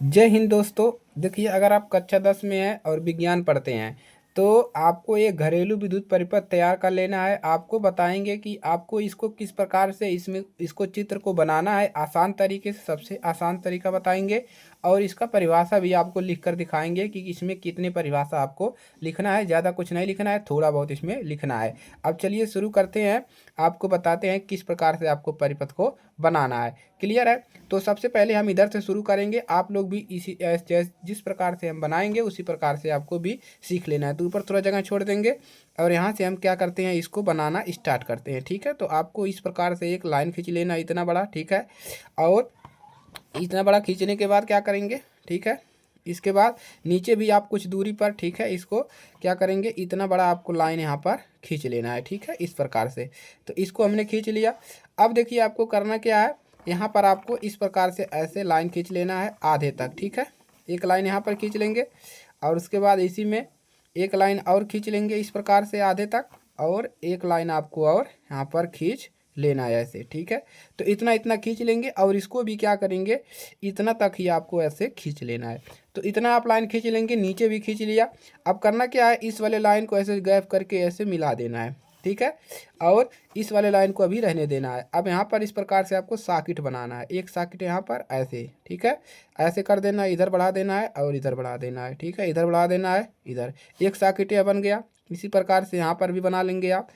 जय हिंद दोस्तों। देखिए, अगर आप कक्षा 10 में हैं और विज्ञान पढ़ते हैं तो आपको एक घरेलू विद्युत परिपथ तैयार कर लेना है। आपको बताएंगे कि आपको इसको किस प्रकार से इसमें इसको चित्र को बनाना है। आसान तरीके से, सबसे आसान तरीका बताएंगे और इसका परिभाषा भी आपको लिख कर दिखाएंगे कि इसमें कितने परिभाषा आपको लिखना है। ज़्यादा कुछ नहीं लिखना है, थोड़ा बहुत इसमें लिखना है। अब चलिए शुरू करते हैं। आपको बताते हैं किस प्रकार से आपको परिपथ को बनाना है। क्लियर है? तो सबसे पहले हम इधर से शुरू करेंगे। आप लोग भी इसी जिस प्रकार से हम बनाएंगे उसी प्रकार से आपको भी सीख लेना है। तो ऊपर थोड़ा जगह छोड़ देंगे और यहाँ से हम क्या करते हैं, इसको बनाना स्टार्ट करते हैं। ठीक है, तो आपको इस प्रकार से एक लाइन खींच लेना इतना बड़ा। ठीक है, और इतना बड़ा खींचने के बाद क्या करेंगे, ठीक है, इसके बाद नीचे भी आप कुछ दूरी पर, ठीक है, इसको क्या करेंगे, इतना बड़ा आपको लाइन यहाँ पर खींच लेना है। ठीक है, इस प्रकार से। तो इसको हमने खींच लिया। अब देखिए आपको करना क्या है, यहाँ पर आपको इस प्रकार से ऐसे लाइन खींच लेना है आधे तक। ठीक है, एक लाइन यहाँ पर खींच लेंगे और उसके बाद इसी में एक लाइन और खींच लेंगे इस प्रकार से आधे तक, और एक लाइन आपको और यहाँ पर खींच लेना है ऐसे। ठीक है, तो इतना इतना खींच लेंगे और इसको भी क्या करेंगे, इतना तक ही आपको ऐसे खींच लेना है। तो इतना आप लाइन खींच लेंगे, नीचे भी खींच लिया। अब करना क्या है, इस वाले लाइन को ऐसे गैप करके ऐसे मिला देना है। ठीक है, और इस वाले लाइन को अभी रहने देना है। अब यहाँ पर इस प्रकार से आपको साकिट बनाना है, एक साकिट यहाँ पर ऐसे। ठीक है, ऐसे कर देना है, इधर बढ़ा देना है और इधर बढ़ा देना है। ठीक है, इधर बढ़ा देना है, इधर एक साकिट यह बन गया। इसी प्रकार से यहाँ पर भी बना लेंगे आप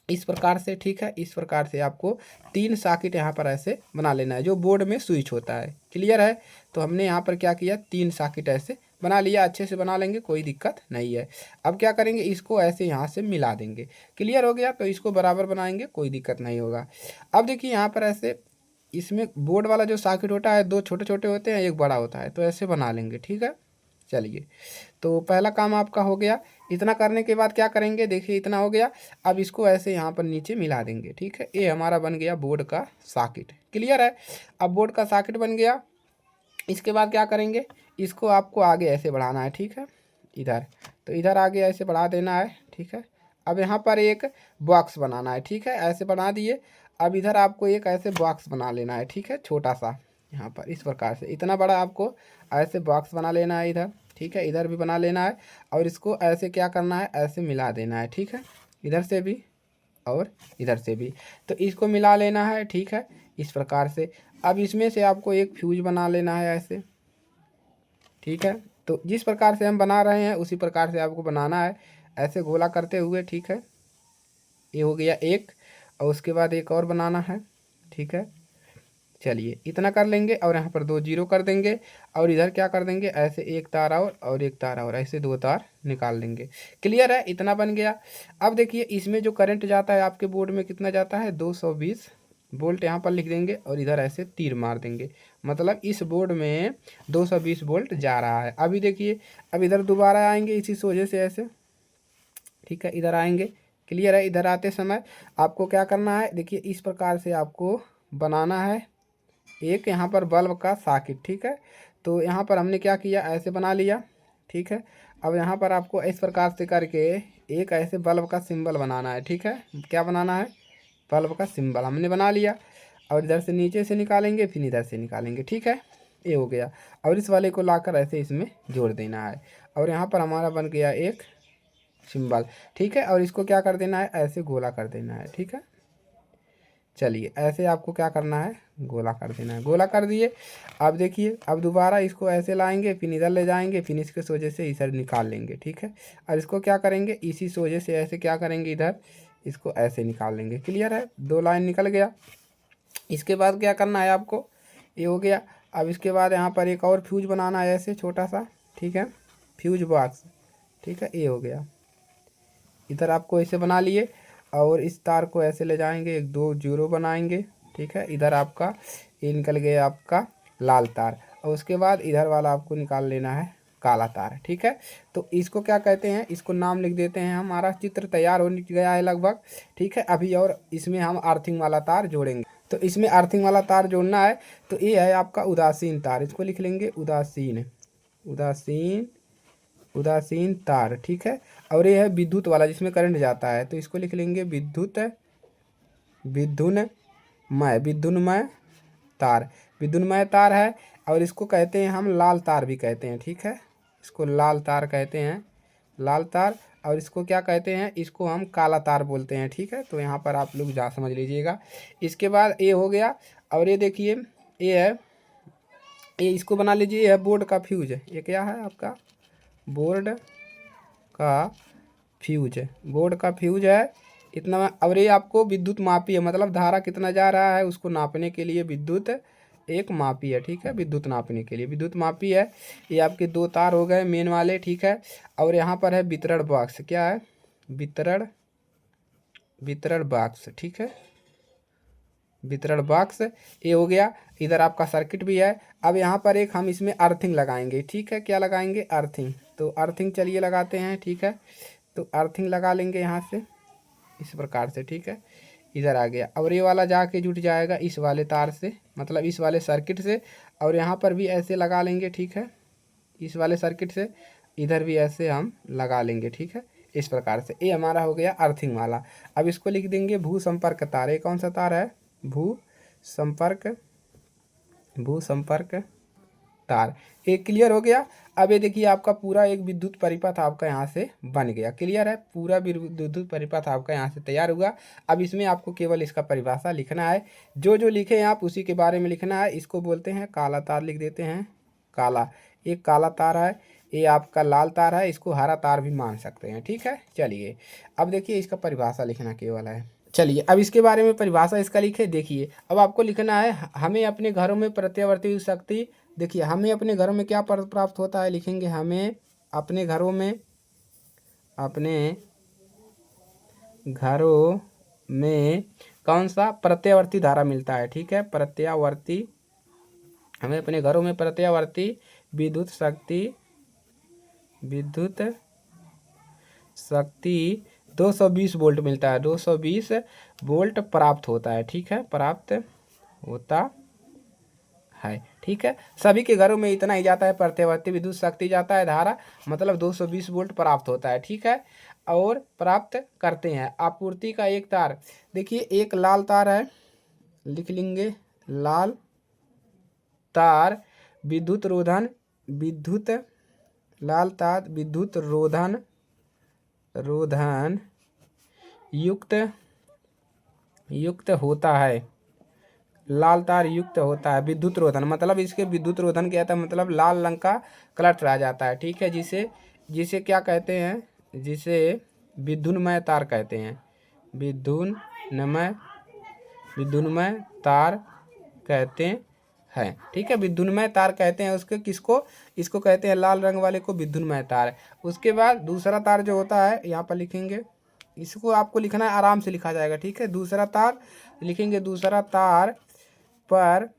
इस प्रकार से। ठीक है, इस प्रकार से आपको 3 सॉकेट यहाँ पर ऐसे बना लेना है, जो बोर्ड में स्विच होता है। क्लियर है? तो हमने यहाँ पर क्या किया, 3 सॉकेट ऐसे बना लिया। अच्छे से बना लेंगे, कोई दिक्कत नहीं है। अब क्या करेंगे, इसको ऐसे यहाँ से मिला देंगे। क्लियर हो गया? तो इसको बराबर बनाएंगे, कोई दिक्कत नहीं होगा। अब देखिए यहाँ पर ऐसे इसमें बोर्ड वाला जो सॉकेट होता है, 2 छोटे छोटे होते हैं, एक बड़ा होता है, तो ऐसे बना लेंगे। ठीक है, चलिए, तो पहला काम आपका हो गया। इतना करने के बाद क्या करेंगे, देखिए इतना हो गया। अब इसको ऐसे यहाँ पर नीचे मिला देंगे। ठीक है, ये हमारा बन गया बोर्ड का सॉकेट। क्लियर है? अब बोर्ड का सॉकेट बन गया। इसके बाद क्या करेंगे, इसको आपको आगे ऐसे बढ़ाना है। ठीक है, इधर, तो इधर आगे ऐसे बढ़ा देना है। ठीक है, अब यहाँ पर एक बॉक्स बनाना है। ठीक है, ऐसे बना दिए। अब इधर आपको एक ऐसे बॉक्स बना लेना है। ठीक है, छोटा सा यहाँ पर इस प्रकार से। इतना बड़ा आपको ऐसे बॉक्स बना लेना है इधर। ठीक है, इधर भी बना लेना है और इसको ऐसे क्या करना है, ऐसे मिला देना है। ठीक है, इधर से भी और इधर से भी, तो इसको मिला लेना है। ठीक है, इस प्रकार से। अब इसमें से आपको एक फ्यूज बना लेना है ऐसे। ठीक है, तो जिस प्रकार से हम बना रहे हैं उसी प्रकार से आपको बनाना है, ऐसे गोला करते हुए। ठीक है, ये हो गया एक, और उसके बाद एक और बनाना है। ठीक है, चलिए इतना कर लेंगे और यहाँ पर 2 जीरो कर देंगे और इधर क्या कर देंगे, ऐसे एक तार और एक तार और ऐसे 2 तार निकाल लेंगे। क्लियर है? इतना बन गया। अब देखिए इसमें जो करंट जाता है आपके बोर्ड में कितना जाता है, 220 वोल्ट यहाँ पर लिख देंगे और इधर ऐसे तीर मार देंगे। मतलब इस बोर्ड में 220 वोल्ट जा रहा है। अभी देखिए, अब इधर दोबारा आएंगे इसी सोजे से ऐसे। ठीक है, इधर आएंगे। क्लियर है? इधर आते समय आपको क्या करना है, देखिए इस प्रकार से आपको बनाना है एक यहाँ पर बल्ब का सॉकेट। ठीक है, तो यहाँ पर हमने क्या किया, ऐसे बना लिया। ठीक है, अब यहाँ पर आपको इस प्रकार से करके एक ऐसे बल्ब का सिंबल बनाना है। ठीक है, क्या बनाना है, बल्ब का सिंबल हमने बना लिया और इधर से नीचे से निकालेंगे, फिर इधर से निकालेंगे। ठीक है, ये हो गया। और इस वाले को लाकर ऐसे इसमें जोड़ देना है और यहाँ पर हमारा बन गया एक सिंबल। ठीक है, और इसको क्या कर देना है, ऐसे गोला कर देना है। ठीक है, चलिए ऐसे आपको क्या करना है, गोला कर देना है। गोला कर दिए। अब देखिए, अब दोबारा इसको ऐसे लाएंगे, फिर इधर ले जाएंगे, फिर इसके सोजे से इधर निकाल लेंगे। ठीक है, और इसको क्या करेंगे, इसी सोजे से ऐसे क्या करेंगे, इधर इसको ऐसे निकाल लेंगे। क्लियर है? 2 लाइन निकल गया। इसके बाद क्या करना है आपको, ये हो गया। अब इसके बाद यहाँ पर एक और फ्यूज बनाना है ऐसे छोटा सा। ठीक है, फ्यूज बॉक्स। ठीक है, ये हो गया। इधर आपको ऐसे बना लिए और इस तार को ऐसे ले जाएंगे, एक 2 जीरो बनाएंगे। ठीक है, इधर आपका ये निकल गया आपका लाल तार, और उसके बाद इधर वाला आपको निकाल लेना है काला तार। ठीक है, तो इसको क्या कहते हैं, इसको नाम लिख देते हैं। हमारा चित्र तैयार हो गया है लगभग। ठीक है, अभी और इसमें हम अर्थिंग वाला तार जोड़ेंगे। तो इसमें अर्थिंग वाला तार जोड़ना है, तो ये है आपका उदासीन तार। इसको लिख लेंगे उदासीन, उदासीन, उदासीन तार। ठीक है, और ये है विद्युत वाला जिसमें करंट जाता है, तो इसको लिख लेंगे विद्युत, विद्युन्मय, विद्युन्मय तार। विद्युन्मय तार है, और इसको कहते हैं हम लाल तार भी कहते हैं, ठीक है, इसको लाल तार कहते हैं, लाल तार। और इसको क्या कहते हैं, इसको हम काला तार बोलते हैं, ठीक है। तो यहाँ पर आप लोग जा समझ लीजिएगा। इसके बाद ये हो गया, और ये देखिए ये है, ये इसको बना लीजिए, ये है बोर्ड का फ्यूज। ये क्या है आपका, बोर्ड का फ्यूज, बोर्ड का फ्यूज है इतना। और ये आपको विद्युत मापी है, मतलब धारा कितना जा रहा है उसको नापने के लिए विद्युत एक मापी है, ठीक है, विद्युत नापने के लिए विद्युत मापी है। ये आपके दो तार हो गए मेन वाले, ठीक है। और यहाँ पर है वितरण बॉक्स, क्या है, वितरण बॉक्स, ठीक है, वितरण बॉक्स ये हो गया। इधर आपका सर्किट भी है। अब यहाँ पर एक हम इसमें अर्थिंग लगाएंगे, ठीक है, क्या लगाएंगे, अर्थिंग। तो अर्थिंग चलिए लगाते हैं, ठीक है। तो अर्थिंग लगा लेंगे यहाँ से इस प्रकार से, ठीक है, इधर आ गया। और ये वाला जाके जुट जाएगा इस वाले तार से, मतलब इस वाले सर्किट से। और यहाँ पर भी ऐसे लगा लेंगे, ठीक है, इस वाले सर्किट से इधर भी ऐसे हम लगा लेंगे, ठीक है, इस प्रकार से। ये हमारा हो गया अर्थिंग वाला। अब इसको लिख देंगे भू संपर्क तार। ये कौन सा तार है, भू संपर्क तार। एक क्लियर हो गया। अब ये देखिए आपका पूरा एक विद्युत परिपथ आपका यहाँ से बन गया, क्लियर है, पूरा विद्युत परिपथ आपका यहाँ से तैयार हुआ। अब इसमें आपको केवल इसका परिभाषा लिखना है, जो जो लिखे हैं आप उसी के बारे में लिखना है। इसको बोलते हैं काला तार, लिख देते हैं काला, एक काला तार है। ये आपका लाल तार है, इसको हरा तार भी मान सकते हैं, ठीक है। चलिए अब देखिए इसका परिभाषा लिखना केवल है। चलिए अब इसके बारे में परिभाषा इसका लिखे। देखिए अब आपको लिखना है, हमें अपने घरों में प्रत्यावर्ती शक्ति, देखिए हमें अपने घरों में क्या प्राप्त होता है, लिखेंगे हमें अपने घरों में कौन सा प्रत्यावर्ती धारा मिलता है, ठीक है, प्रत्यावर्ती, हमें अपने घरों में प्रत्यावर्ती विद्युत शक्ति 220 वोल्ट मिलता है, 220 वोल्ट प्राप्त होता है, ठीक है, प्राप्त होता है, ठीक है। सभी के घरों में इतना ही जाता है, प्रत्यावर्ती विद्युत शक्ति जाता है धारा, मतलब 220 वोल्ट प्राप्त होता है, ठीक है। और प्राप्त करते हैं आपूर्ति का एक तार। देखिए एक लाल तार है, लिख लेंगे लाल तार विद्युत रोधन, लाल तार विद्युत रोधन युक्त होता है, लाल तार युक्त होता है। विद्युत रोधन मतलब इसके विद्युत रोधन क्या था, मतलब लाल रंग का कलर चला जाता है, ठीक है, जिसे क्या कहते हैं, जिसे विद्युन्मय तार कहते हैं, विद्युन्मय तार कहते हैं, ठीक है, विद्युन्मय तार कहते हैं उसके, किसको, इसको कहते हैं लाल रंग वाले को विद्युन्मय तार। उसके बाद दूसरा तार जो होता है, यहाँ पर लिखेंगे, इसको आपको लिखना है, आराम से लिखा जाएगा, ठीक है। दूसरा तार लिखेंगे, दूसरा तार पर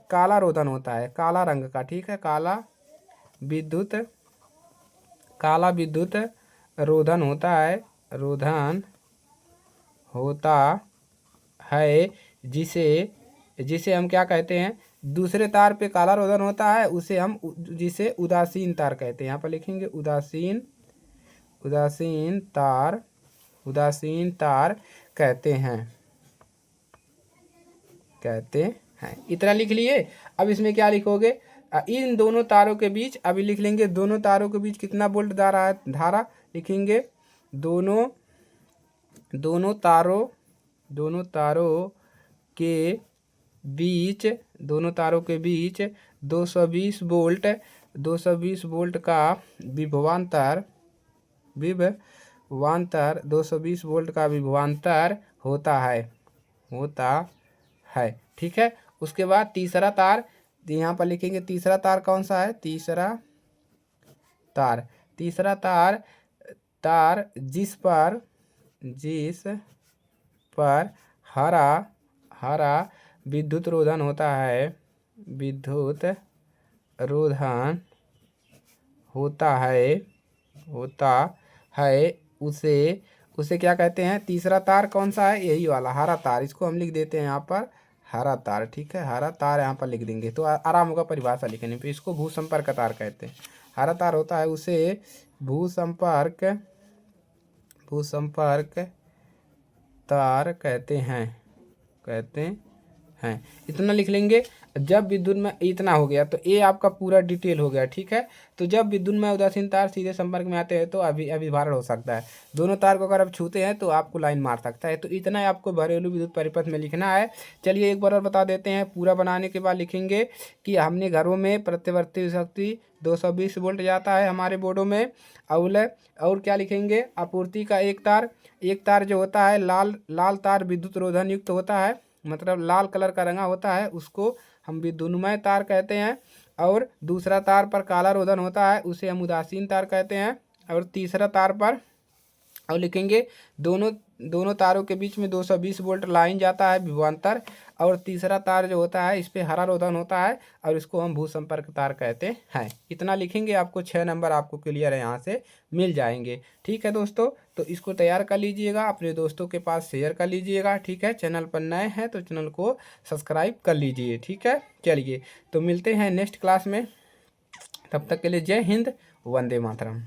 काला रोधन होता है, काला रंग का, ठीक है, काला विद्युत रोधन होता है, जिसे हम क्या कहते हैं, दूसरे तार पे काला रोधन होता है, उसे हम जिसे उदासीन तार कहते हैं। यहाँ पर लिखेंगे उदासीन तार कहते हैं, इतना लिख लिए। अब इसमें क्या लिखोगे, इन दोनों तारों के बीच, अभी लिख लेंगे दोनों तारों के बीच कितना वोल्ट धारा लिखेंगे, दोनों तारों के बीच 220 वोल्ट का विभवांतर 220 वोल्ट का विभवांतर होता है, ठीक है। उसके बाद तीसरा तार, यहाँ पर लिखेंगे तीसरा तार कौन सा है, तीसरा तार जिस पर हरा विद्युत रोधन होता है, उसे क्या कहते हैं, तीसरा तार कौन सा है, यही वाला हरा तार, इसको हम लिख देते हैं यहाँ पर हरा तार, ठीक है, हरा तार यहाँ पर लिख देंगे तो आराम होगा परिभाषा लिखने पे। इसको भू संपर्क तार कहते हैं, हरा तार होता है उसे भू संपर्क तार कहते हैं, इतना लिख लेंगे। जब विद्युत में इतना हो गया तो ये आपका पूरा डिटेल हो गया, ठीक है। तो जब विद्युत में उदासीन तार सीधे संपर्क में आते हैं तो अभिभारण हो सकता है। दोनों तार को अगर आप छूते हैं तो आपको लाइन मार सकता है। तो इतना ही आपको घरेलू विद्युत परिपथ में लिखना है। चलिए एक बार और बता देते हैं। पूरा बनाने के बाद लिखेंगे कि हमने घरों में प्रतिवर्ती शक्ति 220 वोल्ट जाता है हमारे बोर्डों में। और क्या लिखेंगे, आपूर्ति का एक तार जो होता है लाल तार विद्युत रोधन युक्त होता है, मतलब लाल कलर का रंगा होता है, उसको हम विद्युन्मय तार कहते हैं। और दूसरा तार पर काला रोधन होता है, उसे हम उदासीन तार कहते हैं। और तीसरा तार पर और लिखेंगे दोनों तारों के बीच में 220 वोल्ट लाइन जाता है विभवांतर। और तीसरा तार जो होता है इस पे हरा रोधन होता है और इसको हम भू संपर्क तार कहते हैं। इतना लिखेंगे, आपको 6 नंबर आपको क्लियर है यहाँ से मिल जाएंगे। ठीक है दोस्तों, तो इसको तैयार कर लीजिएगा, अपने दोस्तों के पास शेयर कर लीजिएगा। ठीक है, चैनल पर नए हैं तो चैनल को सब्सक्राइब कर लीजिए। ठीक है, चलिए तो मिलते हैं नेक्स्ट क्लास में। तब तक के लिए जय हिंद, वंदे मातरम।